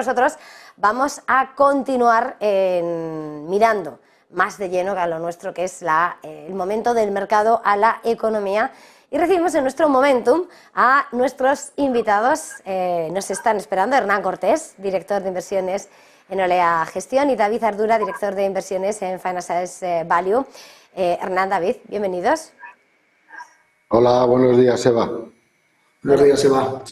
nosotros vamos a continuar mirando más de lleno a lo nuestro, que es el momento del mercado a la economía. Y recibimos en nuestro Momentum a nuestros invitados. Nos están esperando Hernán Cortés, director de inversiones en Olea Gestión, y David Ardura, director de inversiones en Financial Value. Hernán, David, bienvenidos. Hola, buenos días, Eva. Buenos días, Eva.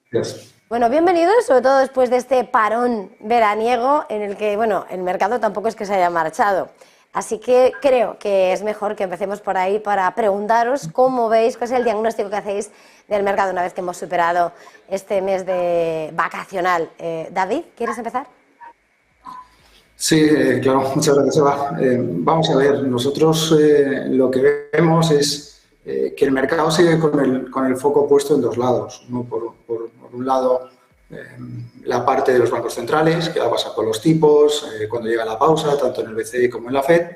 Gracias. Bueno, bienvenidos, sobre todo después de este parón veraniego en el que, bueno, el mercado tampoco es que se haya marchado. Así que creo que es mejor que empecemos por ahí para preguntaros cómo veis, cuál es el diagnóstico que hacéis del mercado una vez que hemos superado este mes de vacacional. David, ¿quieres empezar? Sí, claro, muchas gracias, Eva. Vamos a ver, nosotros lo que vemos es que el mercado sigue con el foco puesto en dos lados, ¿no? Por un lado, la parte de los bancos centrales, qué va a pasar con los tipos, cuando llega la pausa, tanto en el BCE como en la FED.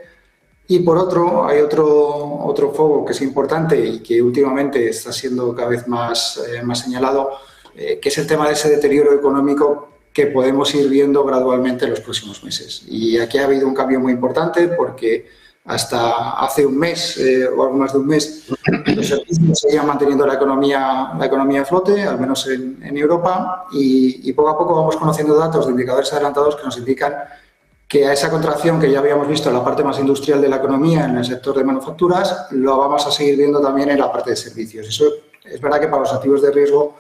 Y por otro, hay otro foco que es importante y que últimamente está siendo cada vez más señalado, que es el tema de ese deterioro económico que podemos ir viendo gradualmente en los próximos meses. Y aquí ha habido un cambio muy importante porque hasta hace un mes o algo más de un mes los servicios seguían manteniendo la economía a flote, al menos en Europa, y poco a poco vamos conociendo datos de indicadores adelantados que nos indican que a esa contracción que ya habíamos visto en la parte más industrial de la economía, en el sector de manufacturas, lo vamos a seguir viendo también en la parte de servicios. Eso es verdad que para los activos de riesgo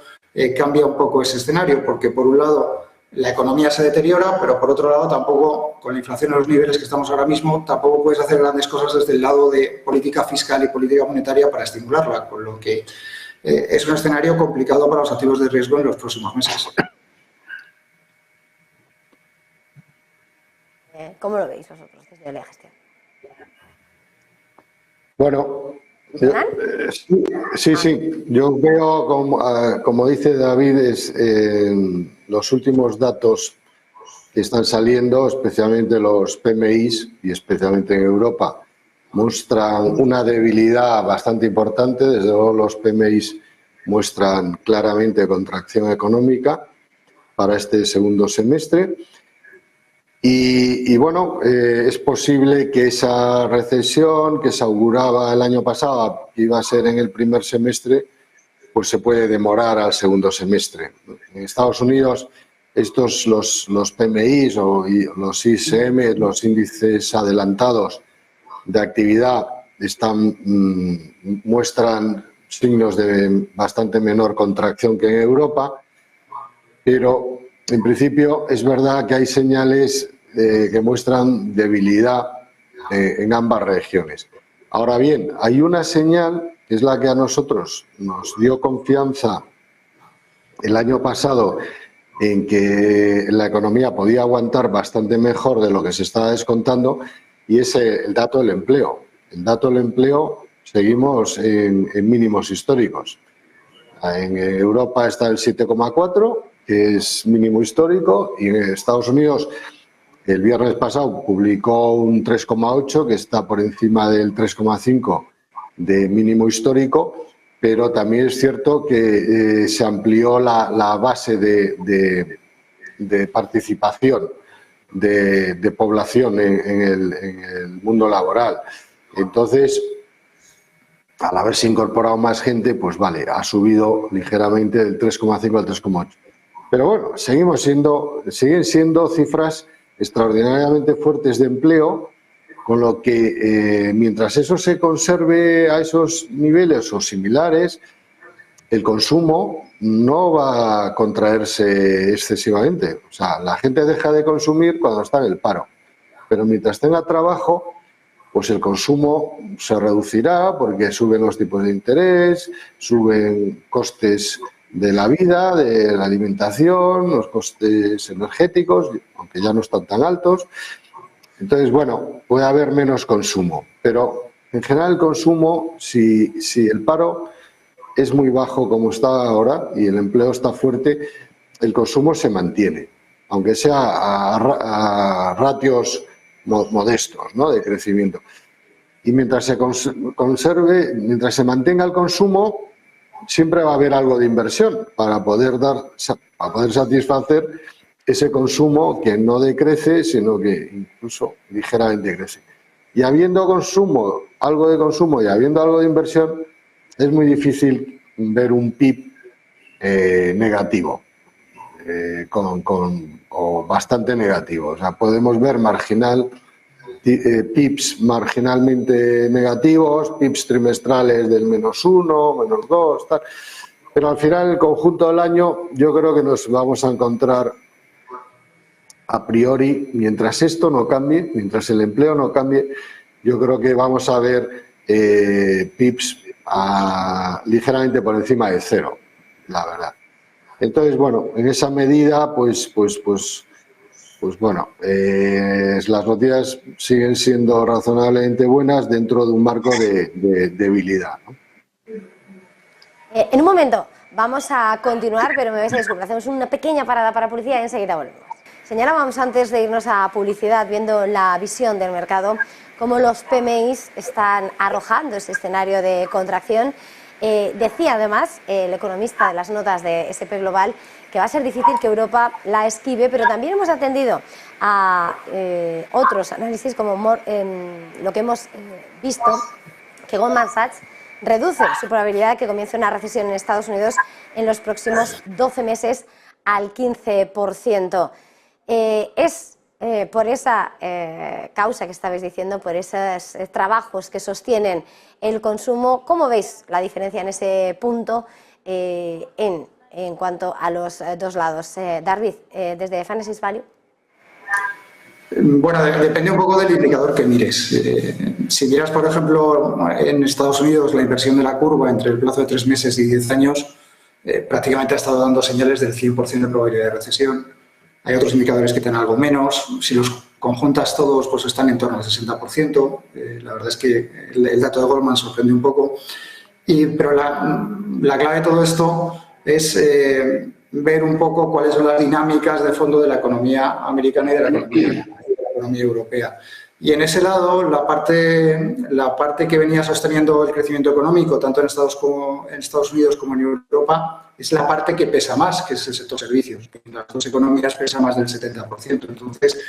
cambia un poco ese escenario, porque por un lado la economía se deteriora, pero por otro lado tampoco, con la inflación a los niveles que estamos ahora mismo, tampoco puedes hacer grandes cosas desde el lado de política fiscal y política monetaria para estimularla, con lo que es un escenario complicado para los activos de riesgo en los próximos meses. ¿Cómo lo veis vosotros desde Olea Gestión? Bueno, sí. Yo veo, como dice David, los últimos datos que están saliendo, especialmente los PMIs y especialmente en Europa, muestran una debilidad bastante importante. Desde luego los PMIs muestran claramente contracción económica para este segundo semestre. Y bueno, es posible que esa recesión que se auguraba el año pasado, que iba a ser en el primer semestre, pues se puede demorar al segundo semestre. En Estados Unidos, los PMIs o los ISM, los índices adelantados de actividad, muestran signos de bastante menor contracción que en Europa, pero en principio es verdad que hay señales que muestran debilidad en ambas regiones. Ahora bien, hay una señal que es la que a nosotros nos dio confianza el año pasado en que la economía podía aguantar bastante mejor de lo que se estaba descontando, y es el dato del empleo. El dato del empleo seguimos en mínimos históricos. En Europa está el 7,4, que es mínimo histórico, y en Estados Unidos el viernes pasado publicó un 3,8, que está por encima del 3,5 de mínimo histórico, pero también es cierto que se amplió la base de participación de población en el mundo laboral. Entonces, al haberse incorporado más gente, pues vale, ha subido ligeramente del 3,5 al 3,8. Pero bueno, siguen siendo cifras extraordinariamente fuertes de empleo, con lo que mientras eso se conserve a esos niveles o similares, el consumo no va a contraerse excesivamente. O sea, la gente deja de consumir cuando está en el paro, pero mientras tenga trabajo, pues el consumo se reducirá porque suben los tipos de interés, suben costes de la vida, de la alimentación, los costes energéticos, aunque ya no están tan altos. Entonces, bueno, puede haber menos consumo, pero en general el consumo, si el paro es muy bajo como está ahora y el empleo está fuerte, el consumo se mantiene, aunque sea a ratios modestos, ¿no?, de crecimiento. Y mientras se conserve, mientras se mantenga el consumo, siempre va a haber algo de inversión para poder satisfacer ese consumo que no decrece, sino que incluso ligeramente crece. Y habiendo consumo, algo de consumo y habiendo algo de inversión, es muy difícil ver un PIB negativo, o bastante negativo. O sea, podemos ver PIBs marginalmente negativos, PIBs trimestrales del -1, -2, tal. Pero al final, el conjunto del año, yo creo que nos vamos a encontrar a priori, mientras esto no cambie, mientras el empleo no cambie, yo creo que vamos a ver PIBs ligeramente por encima de 0, la verdad. Entonces, bueno, en esa medida, pues bueno, las noticias siguen siendo razonablemente buenas dentro de un marco de debilidad, ¿no? En un momento vamos a continuar, pero me vais a disculpar, hacemos una pequeña parada para publicidad y enseguida volvemos. Señalábamos antes de irnos a publicidad, viendo la visión del mercado, cómo los PMIs están arrojando ese escenario de contracción. Decía además el economista de las notas de S&P Global que va a ser difícil que Europa la esquive, pero también hemos atendido a otros análisis como lo que hemos visto, que Goldman Sachs reduce su probabilidad de que comience una recesión en Estados Unidos en los próximos 12 meses al 15%. Es por esa causa que estabais diciendo, por esos trabajos que sostienen el consumo. ¿Cómo veis la diferencia en ese punto en cuanto a los dos lados? David, desde Financial Value. Bueno, depende un poco del indicador que mires. Si miras, por ejemplo, en Estados Unidos la inversión de la curva entre el plazo de 3 meses y 10 años prácticamente ha estado dando señales del 100% de probabilidad de recesión. Hay otros indicadores que tienen algo menos. Si los conjuntas todos, pues están en torno al 60%. La verdad es que el dato de Goldman sorprende un poco. Pero la clave de todo esto es ver un poco cuáles son las dinámicas de fondo de la economía americana y de la economía europea. Y en ese lado, la parte que venía sosteniendo el crecimiento económico, tanto en Estados Unidos como en Europa, es la parte que pesa más, que es el sector servicios. En las dos economías pesa más del 70%. Entonces,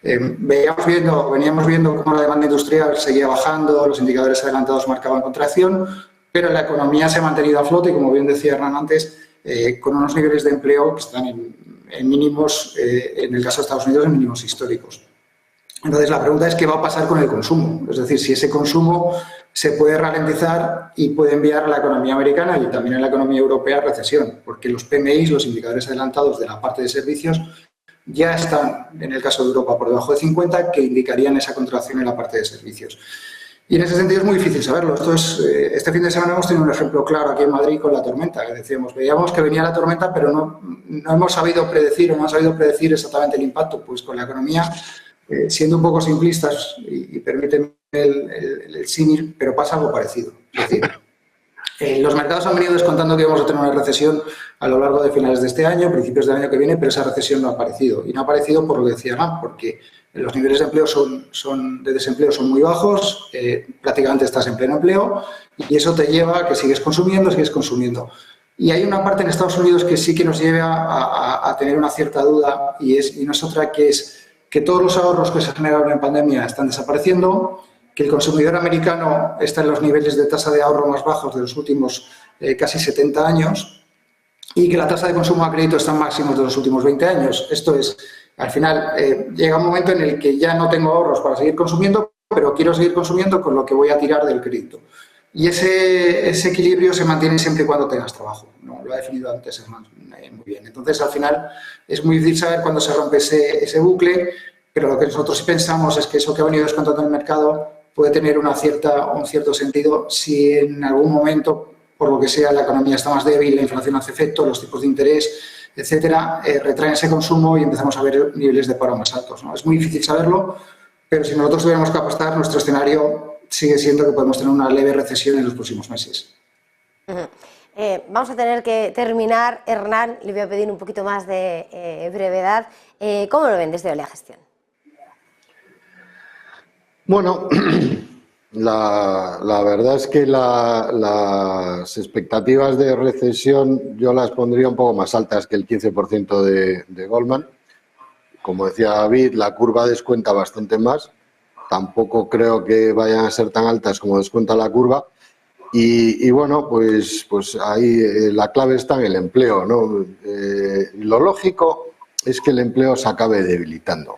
veníamos viendo cómo la demanda industrial seguía bajando, los indicadores adelantados marcaban contracción, pero la economía se ha mantenido a flote y, como bien decía Hernán antes, con unos niveles de empleo que están en mínimos, en el caso de Estados Unidos, en mínimos históricos. Entonces, la pregunta es qué va a pasar con el consumo. Es decir, si ese consumo se puede ralentizar y puede enviar a la economía americana y también a la economía europea a recesión, porque los PMIs, los indicadores adelantados de la parte de servicios, ya están, en el caso de Europa, por debajo de 50, que indicarían esa contracción en la parte de servicios. Y en ese sentido es muy difícil saberlo. Este fin de semana hemos tenido un ejemplo claro aquí en Madrid con la tormenta. Que decíamos, veíamos que venía la tormenta, pero no hemos sabido predecir exactamente el impacto. Pues con la economía, siendo un poco simplistas, y permíteme el símil, pero pasa algo parecido. Es decir, los mercados han venido descontando que íbamos a tener una recesión a lo largo de finales de este año, principios del año que viene, pero esa recesión no ha aparecido. Y no ha aparecido por lo que decía Hernán, porque los niveles de empleo de desempleo son muy bajos, prácticamente estás en pleno empleo y eso te lleva a que sigues consumiendo. Y hay una parte en Estados Unidos que sí que nos lleva a tener una cierta duda y no es otra, que es que todos los ahorros que se generaron en pandemia están desapareciendo, que el consumidor americano está en los niveles de tasa de ahorro más bajos de los últimos casi 70 años y que la tasa de consumo a crédito está en máximos de los últimos 20 años. Esto es, al final llega un momento en el que ya no tengo ahorros para seguir consumiendo, pero quiero seguir consumiendo con lo que voy a tirar del crédito. Y ese equilibrio se mantiene siempre y cuando tengas trabajo. ¿No? Lo ha definido antes Hernán muy bien. Entonces, al final, es muy difícil saber cuándo se rompe ese bucle, pero lo que nosotros pensamos es que eso que ha venido descontando en el mercado puede tener un cierto sentido si en algún momento, por lo que sea, la economía está más débil, la inflación hace efecto, los tipos de interés, etcétera, retraen ese consumo y empezamos a ver niveles de paro más altos, ¿no? Es muy difícil saberlo, pero si nosotros tuviéramos que apostar, nuestro escenario sigue siendo que podemos tener una leve recesión en los próximos meses. Vamos a tener que terminar. Hernán, le voy a pedir un poquito más de brevedad. ¿Cómo lo ven desde Olea Gestión? Bueno, la verdad es que las expectativas de recesión yo las pondría un poco más altas que el 15% de Goldman. como decía David, la curva descuenta bastante más. Tampoco creo que vayan a ser tan altas como descuenta la curva. Y bueno, pues ahí la clave está en el empleo, ¿no? Lo lógico es que el empleo se acabe debilitando.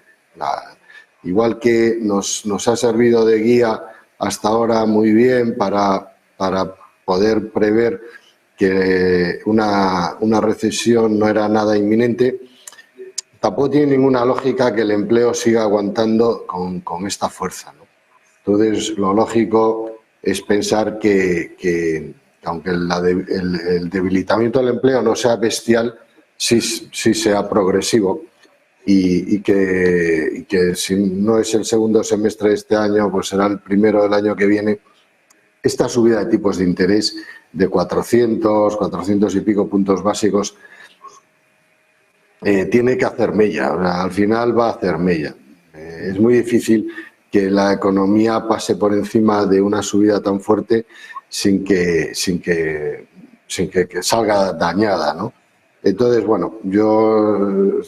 Igual que nos ha servido de guía hasta ahora muy bien para poder prever que una recesión no era nada inminente, tampoco tiene ninguna lógica que el empleo siga aguantando con esta fuerza, ¿no? Entonces, lo lógico es pensar que aunque el debilitamiento del empleo no sea bestial, sí sea progresivo y que si no es el segundo semestre de este año, pues será el primero del año que viene. Esta subida de tipos de interés de 400 y pico puntos básicos tiene que hacer mella, o sea, al final va a hacer mella. Es muy difícil que la economía pase por encima de una subida tan fuerte sin que salga dañada, ¿no? Entonces, bueno, yo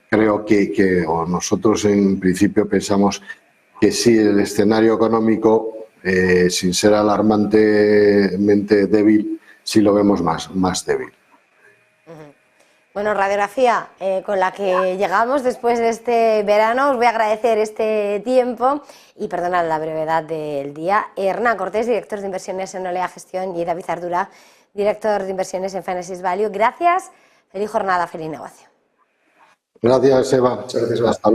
creo o nosotros en principio pensamos que sí, el escenario económico, sin ser alarmantemente débil, sí lo vemos más débil. Bueno, radiografía con la que llegamos después de este verano. Os voy a agradecer este tiempo y perdonad la brevedad del día. Hernán Cortés, director de inversiones en Olea Gestión, y David Ardura, director de inversiones en Financial Value. Gracias, feliz jornada, feliz negocio. Gracias, Eva. Muchas gracias, Eva. Hasta luego.